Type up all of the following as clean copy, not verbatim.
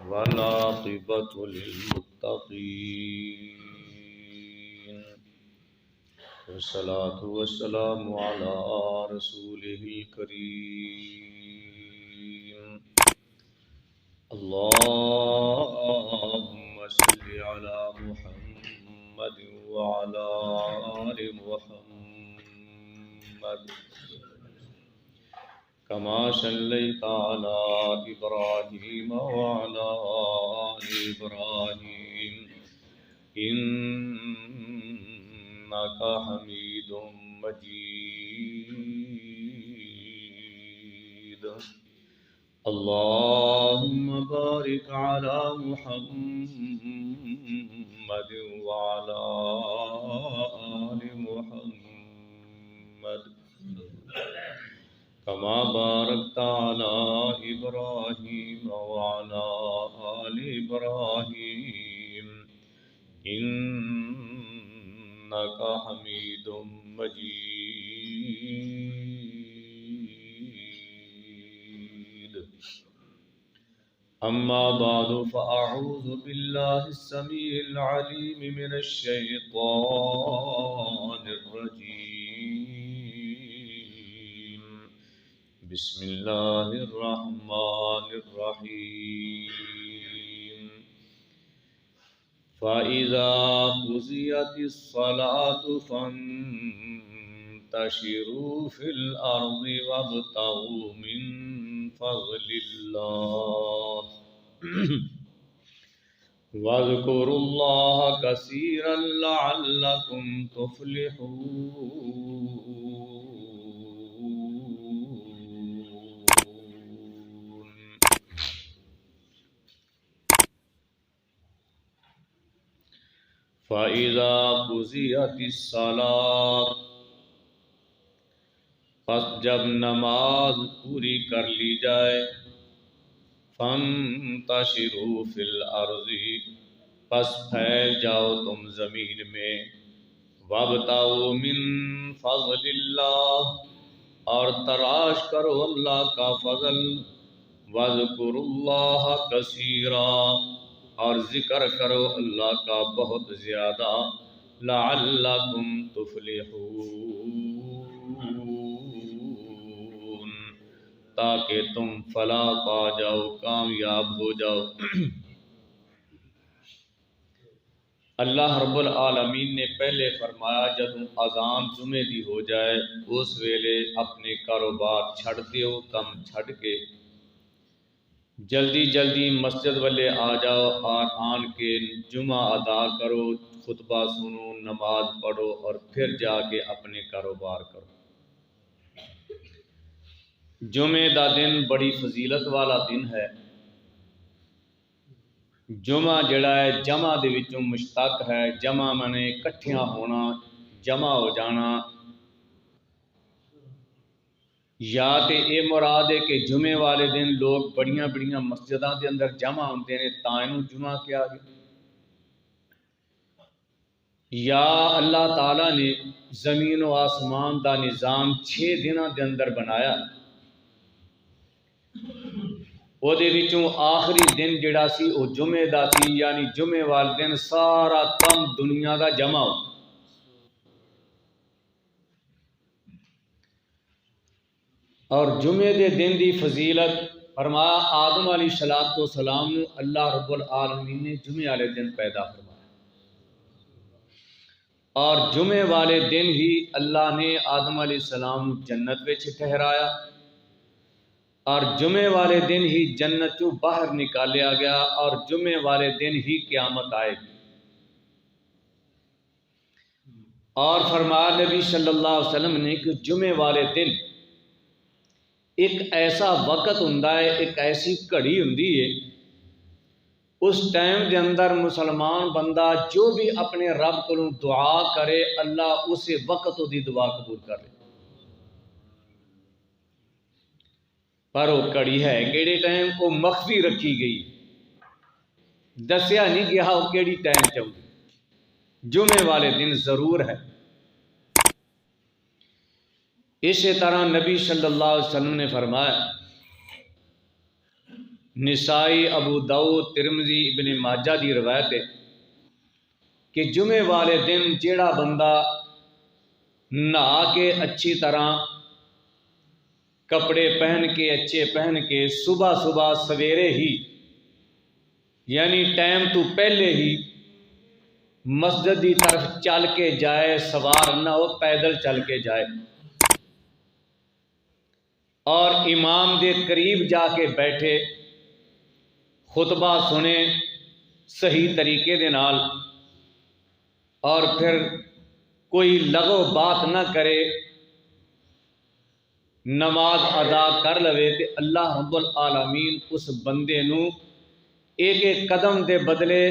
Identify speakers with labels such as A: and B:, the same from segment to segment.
A: والعاقبة للمتقين والصلاة والسلام على رسوله الكريم اللهم صل على محمد وعلى آل محمد كما صليت على إبراهيم وعلى آل إبراهيم إنك حميد مجيد اللهم بارك على محمد وعلى آل محمد كما باركت على إبراهيم وعلى آل إبراهيم إنك حميد مجيد أما بعد فأعوذ بالله السميع العليم من الشيطان الرجيم بسم الله الرحمن الرحيم فإذا قضيت الصلاة فانتشروا في الأرض وابتغوا من فضل الله واذكروا الله كثيرا لعلكم تفلحون. فَإِذَا قُضِيَتِ الصَّلَاةُ پس جب نماز پوری کر لی جائے فَانتَشِرُوا فِي الْأَرْضِ پس پھیل جاؤ تم زمین میں وَابْتَغُوا مِن فَضْلِ اللَّهِ اور تلاش کرو اللہ کا فضل وَاذْكُرُوا اللَّهَ كَثِيرًا اور ذکر کرو اللہ کا بہت زیادہ لعلکم تفلحون تاکہ تم فلاح پا جاؤ کامیاب ہو جاؤ. اللہ رب العالمین نے پہلے فرمایا جب اذان جمعے دی ہو جائے اس ویلے اپنے کاروبار چھڑ دیو کم چھڑ کے جلدی جلدی مسجد والے آ جاؤ اور آن کے جمعہ ادا کرو خطبہ سنو نماز پڑھو اور پھر جا کے اپنے کاروبار کرو. جمعے دا دن بڑی فضیلت والا دن ہے. جمعہ جڑا ہے جمع دے وچوں مشتق ہے. جمع منے کٹھیاں ہونا جمع ہو جانا یا تے اے مراد ہے کہ جمعے والے دن لوگ بڑیاں بڑیاں مسجداں دے اندر جمع ہوندے نے تاں اینوں جمعہ کیا گیا یا اللہ تعالیٰ نے زمین و آسمان دا نظام 6 دنوں دے اندر بنایا وہ دے وچوں آخری دن جڑا سی وہ جمعے دا سی یعنی جمعے والے دن سارا کم دنیا دا جمع ہو. اور جمعے دے دن دی فضیلت فرمایا آدم علیہ السلام نو اللہ رب العالمین نے جمعے والے دن پیدا فرمایا اور جمعے والے دن ہی اللہ نے آدم علیہ السلام نو جنت وچ ٹھہرایا اور جمعے والے دن ہی جنت چوں باہر نکالیا گیا اور جمعے والے دن ہی قیامت آئے گی. اور فرمایا نبی صلی اللہ علیہ وسلم نے کہ جمعے والے دن ایک ایسا وقت ہوندا ہے ایک ایسی گھڑی ہوندی ہے اس ٹائم دے اندر مسلمان بندہ جو بھی اپنے رب کو دعا کرے اللہ اسے وقت دی دعا قبول کر لے. پر وہ کڑی ہے کیڑے ٹائم وہ مخفی رکھی گئی دسیا نہیں گیا وہ کیڑی ٹائم چاہیے. جمعے والے دن ضرور ہے. اسی طرح نبی صلی اللہ علیہ وسلم نے فرمایا، نسائی، ابو داؤد، ترمذی، ابن ماجہ دی روایت ہے کہ جمعے والے دن جیڑا بندہ نہا کے اچھی طرح کپڑے پہن کے اچھے پہن کے صبح صبح سویرے ہی یعنی ٹائم تو پہلے ہی مسجد کی طرف چل کے جائے، سوار نہ ہو، پیدل چل کے جائے اور امام دے قریب جا کے بیٹھے، خطبہ سنے صحیح طریقے دے نال، اور پھر کوئی لغو بات نہ کرے، نماز ادا کر لوے تے اللہ رب العالمین اس بندے نو ایک ایک قدم دے بدلے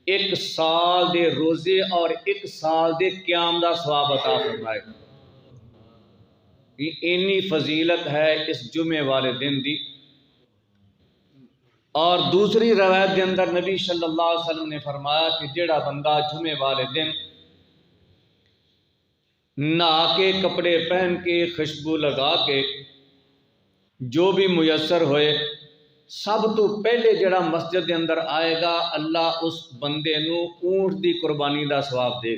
A: 1 سال دے روزے اور 1 سال دے قیام دا ثواب عطا فرمائے۔ اینی فضیلت ہے اس جمعے والے دن دی۔ اور دوسری روایت کے اندر نبی صلی اللہ علیہ وسلم نے فرمایا کہ جڑا بندہ جمعے والے دن نہا کے کپڑے پہن کے خوشبو لگا کے جو بھی میسر ہوئے، سب تو پہلے جڑا مسجد کے اندر آئے گا، اللہ اس بندے نو اونٹ دی قربانی دا ثواب دے،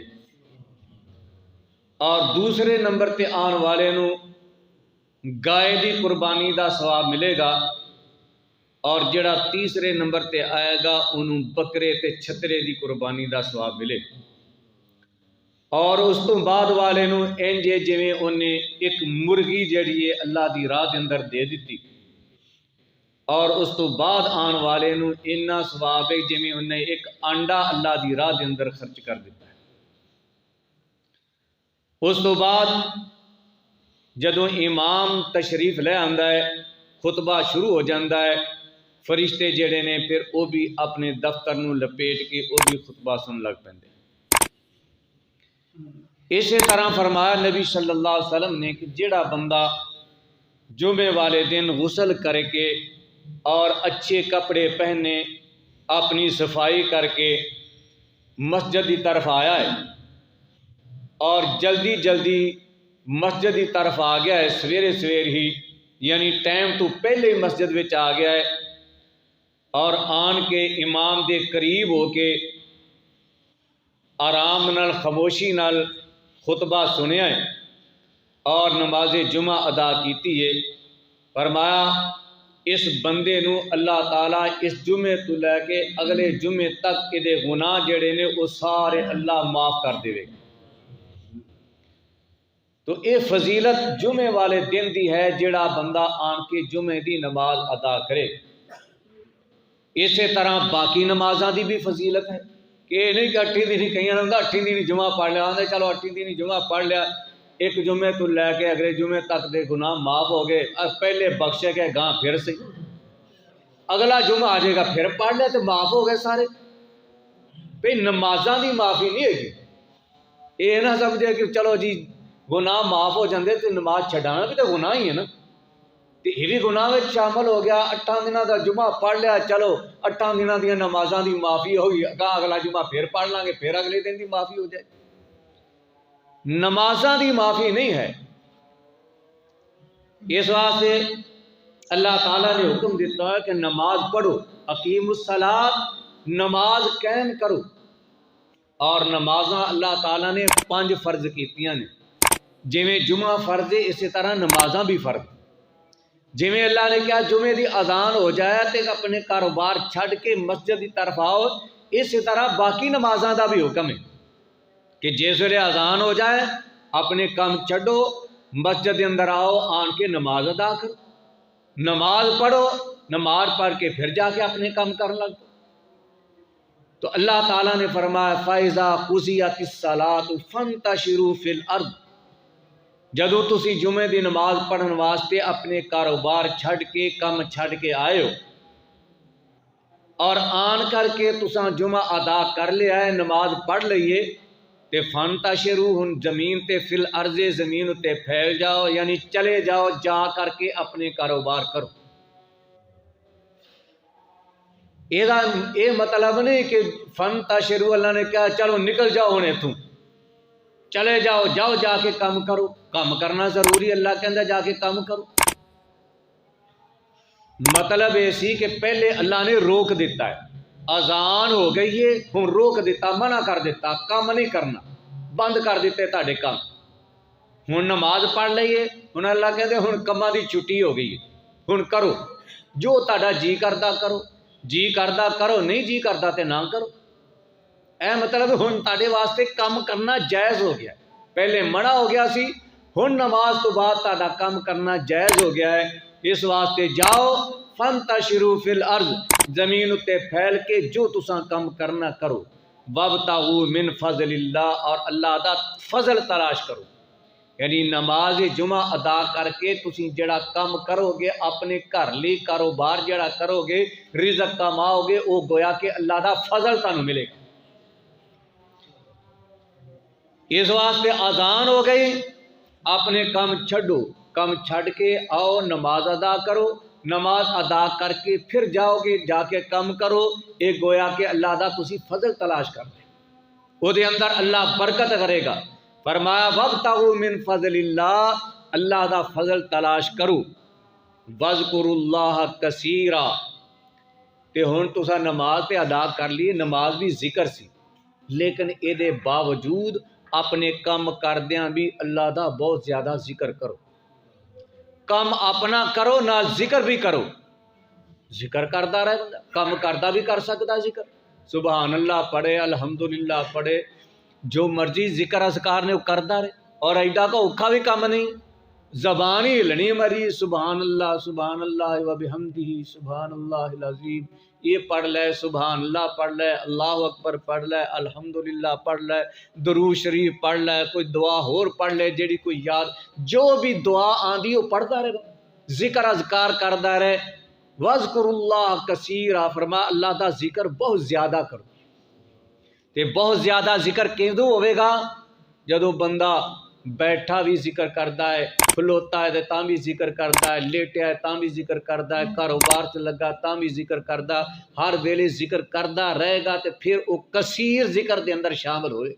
A: اور دوسرے نمبر تے آن والے نو گائے دی قربانی دا ثواب ملے گا، اور جڑا تیسرے نمبر تے آئے گا انہوں بکرے تے چھترے دی قربانی دا ثواب ملے، اور اس تو بعد والے نو انجے جویں انہیں ایک مرغی جڑی ہے اللہ دی راہ دے اندر دے دیتی، اور اس تو بعد آن والے نو اتنا ثواب ہے جویں انہیں ایک انڈا اللہ دی راہ دے اندر خرچ کر دیتا ہے۔ اس تو بعد جدوں امام تشریف لے آندا ہے، خطبہ شروع ہو جاندہ ہے، فرشتے جڑے نے پھر وہ بھی اپنے دفتر نو لپیٹ کے وہ بھی خطبہ سن لگ پیندے۔ اسی طرح فرمایا نبی صلی اللہ علیہ وسلم نے کہ جڑا بندہ جمعے والے دن غسل کر کے اور اچھے کپڑے پہنے، اپنی صفائی کر کے مسجد کی طرف آیا ہے اور جلدی جلدی مسجد کی طرف آ گیا ہے، سویرے سویر ہی یعنی ٹائم تو پہلے ہی مسجد وچ آ گیا ہے، اور آن کے امام دے قریب ہو کے آرام نال خاموشی نال خطبہ سنیا ہے اور نماز جمعہ ادا کیتی ہے، فرمایا اس بندے نو اللہ تعالیٰ اس جمعے تو لے کے اگلے جمعے تک ادے گناہ جڑے نے وہ سارے اللہ معاف کر دے گا۔ تو یہ فضیلت جمعے والے دن دی ہے جڑا بندہ آن کے جمعے دی نماز ادا کرے۔ اسی طرح باقی نمازاں دی بھی فضیلت ہے کہ نہیں کہ 8 دن کہیں نہ 8 دن جمعہ پڑھ لیا، آدھے چلو 8 دن جمعہ پڑھ لیا، ایک جمعے تو لے کے اگلے جمعے تک دے گناہ معاف ہو گئے، پہلے بخشے گئے گاں پھر سے اگلا جمعہ آ جائے گا پھر پڑھ لیا تو معاف ہو گئے سارے۔ بھئی نمازاں دی معافی نہیں ہے گی، یہ نہ سمجھے کہ چلو جی گناہ معاف ہو جاندے تو نماز چھڈانا بھی تو گناہ ہی ہے نا، تو یہ بھی گناہ میں شامل ہو گیا۔ 8 دنوں کا جمعہ پڑھ لیا، چلو 8 دنوں دیا نمازاں دی معافی ہوگی، اگلا جمعہ پھر پڑھ لیں گے، پھر اگلے دن دی معافی ہو جائے۔ نمازاں دی معافی نہیں ہے، اس واسطے اللہ تعالیٰ نے حکم دیتا ہے کہ نماز پڑھو، اقیم الصلاۃ، نماز قائم کرو، اور نمازاں اللہ تعالیٰ نے 5 فرض کیتیاں نے، جویں جمعہ فرض ہے اسی طرح نمازاں بھی فرض۔ جویں اللہ نے کہا جمعے دی اذان ہو جائے تو اپنے کاروبار چھڈ کے مسجد کی طرف آؤ، اسی طرح باقی نمازاں دا بھی حکم ہے کہ جس ویلے اذان ہو جائے اپنے کام چھڈو، مسجد کے اندر آؤ، آن کے نماز ادا کرو، نماز پڑھو، نماز پڑھ کے پھر جا کے اپنے کام کر لگ۔ تو اللہ تعالیٰ نے فرمایا فَإِذَا قُضِيَتِ الصَّلَاةُ فَانتَشِرُوا فِي الْأَرْضِ، جدو تسی جمعے دی نماز پڑھن واسطے اپنے کاروبار چھڈ کے کم چھڈ کے آئے ہو اور آن کر کے تساں جمعہ ادا کر لیا ہے، نماز پڑھ لئیے، تے فَانتَشِرُوا، ہن زمین تے فی الارض، زمین تے پھیل جاؤ، یعنی چلے جاؤ، جا کر کے اپنے کاروبار کرو۔ یہ مطلب نہیں کہ فَانتَشِرُوا اللہ نے کہا چلو نکل جاؤ ہن اتوں، چلے جاؤ جاؤ جا کے کام کرو، کام کرنا ضروری، اللہ کہندا جا کے کام کرو۔ مطلب ایسی کہ پہلے اللہ نے روک دیتا ہے، اذان ہو گئی ہے ہوں روک دیتا، منع کر دیتا، کام نہیں کرنا، بند کر دیتے تاڑے کام۔ ہوں نماز پڑھ لئیے، ہوں اللہ کہتے ہوں کما دی چھٹی ہو گئی ہے، ہوں کرو جو تاڑا جی کردہ کرو، جی کردہ کرو، نہیں جی کردہ تے نہ کرو۔ اے مطلب ہوں تاڑے واسطے کام کرنا جائز ہو گیا، پہلے منع ہو گیا سی، ہوں نماز تو بعد تاڑا کام کرنا جائز ہو گیا ہے۔ اس واسطے جاؤ فانتشروا فی الارض، زمین اتے پھیل کے جو تساں کام کرنا کرو، وابتغوا من فضل اللہ، اور اللہ دا فضل تلاش کرو۔ یعنی نماز جمعہ ادا کر کے تسی جڑا کام کرو گے، اپنے گھر لی کاروبار جڑا کرو گے، رزق کماؤ گے، وہ گویا کہ اللہ دا فضل تانوں ملے گا۔ اس واسطے اذان ہو گئی، اپنے کام چھڈو، کام چھڈ کے آؤ نماز ادا کرو، نماز ادا کر کے پھر جاؤ گے جا کے کام کرو، ایک گویا کہ اللہ دا تسی فضل تلاش کر دے، وہ دے اندر اللہ برکت کرے گا۔ فرمایا وابتغوا من فضل اللہ، اللہ دا فضل تلاش کرو، واذکروا اللہ کثیرا، تے ہن تسا نماز تے ادا کر لی، نماز بھی ذکر سی، لیکن اے دے باوجود اپنے کام کردیاں بھی اللہ دا بہت زیادہ ذکر کرو، کام اپنا کرو نہ ذکر بھی کرو، ذکر کرتا رہے بندہ، کام کرتا بھی کر سکتا، ذکر سبحان اللہ پڑھے، الحمدللہ پڑھے، جو مرضی ذکر اذکار نے وہ کرتا رہے، اور ایڈا کا اوکھا بھی کام نہیں، زبان ہی ہلنی مری، سبحان اللہ وبحمدہ سبحان اللہ العظیم، یہ پڑھ لے، سبحان اللہ پڑھ لے، اللہ اکبر پڑھ لے، الحمدللہ پڑھ لے، درود شریف پڑھ لے، کوئی دعا ہور پڑھ لے جیڑی کوئی یاد، جو بھی دعا آندی وہ پڑھتا رہے، ذکر اذکار کرتا رہے۔ وَاذْكُرُوا اللَّهَ كَثِيرًا، فرما اللہ دا ذکر بہت زیادہ کرو، تے بہت زیادہ ذکر کیوں ہوئے گا؟ جدو بندہ بیٹھا بھی ذکر کرتا ہے، کھلوتا ہے تاں بھی ذکر کرتا ہے، لیٹیا ہے تاں بھی ذکر کرتا ہے، کاروبار سے لگا تاں بھی ذکر کرتا، ہر ویلے ذکر کرتا رہے گا، تے پھر وہ کثیر ذکر دے اندر شامل ہوئے۔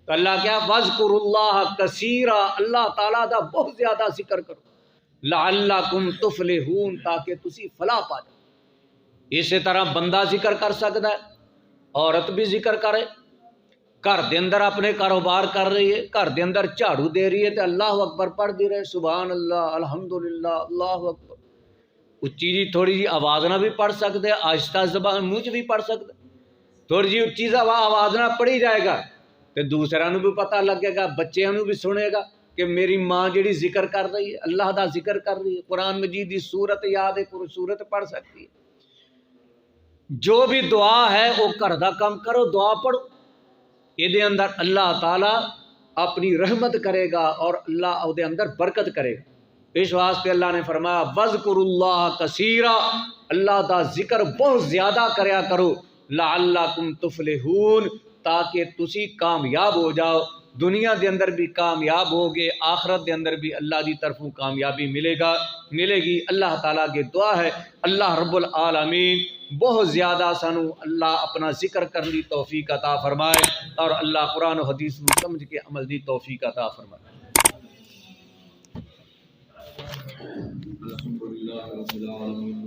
A: تو اللہ کیا وَاذْكُرُوا اللَّهَ كَثِيرًا، اللہ تعالیٰ دا بہت زیادہ ذکر کرو، لَعَلَّكُمْ تُفْلِحُونَ، تاکہ تسی فلاح پا جاؤ۔ اسی طرح بندہ ذکر کر سکتا ہے، عورت بھی ذکر کرے، گھر دے اندر اپنے کاروبار کر رہی ہے، گھر دے اندر جھاڑو دے رہی ہے تو اللہ اکبر پڑھ دی رہے، سبحان اللہ الحمدللہ اللہ اکبر، اچھی جی تھوڑی جی آواز نہ بھی پڑھ سکتے، آہستہ زبان منہ چ بھی پڑھ سکتے، تھوڑی جی اچھی آواز نہ پڑھی جائے گا تو دوسروں بھی پتہ لگے گا، بچیاں بھی سنے گا کہ میری ماں جڑی ذکر کر رہی ہے، اللہ دا ذکر کر رہی ہے، قرآن مجید دی سورت یاد ہے، پوری سورت پڑھ سکتی ہے۔ جو بھی دعا ہے وہ گھر دا کام کرو، دعا پڑھو، یہ اندر اللہ تعالیٰ اپنی رحمت کرے گا اور اللہ دے اندر برکت کرے گا۔ اس واسطے اللہ نے فرمایا وَاذْكُرُوا اللَّهَ كَثِيرًا، اللہ دا ذکر بہت زیادہ کریا کرو، لَعَلَّكُمْ تُفْلِحُونَ، تاکہ تسی کامیاب ہو جاؤ، دنیا دے اندر بھی کامیاب ہوگے، آخرت دے اندر بھی اللہ دی طرفوں کامیابی ملے گی۔ اللہ تعالیٰ کی دعا ہے اللہ رب العالمین بہت زیادہ سانو اللہ اپنا ذکر کرنے دی توفیق عطا فرمائے، اور اللہ قرآن و حدیث نو سمجھ کے عمل دی توفیق عطا فرمائے۔ الحمدللہ رب العالمین،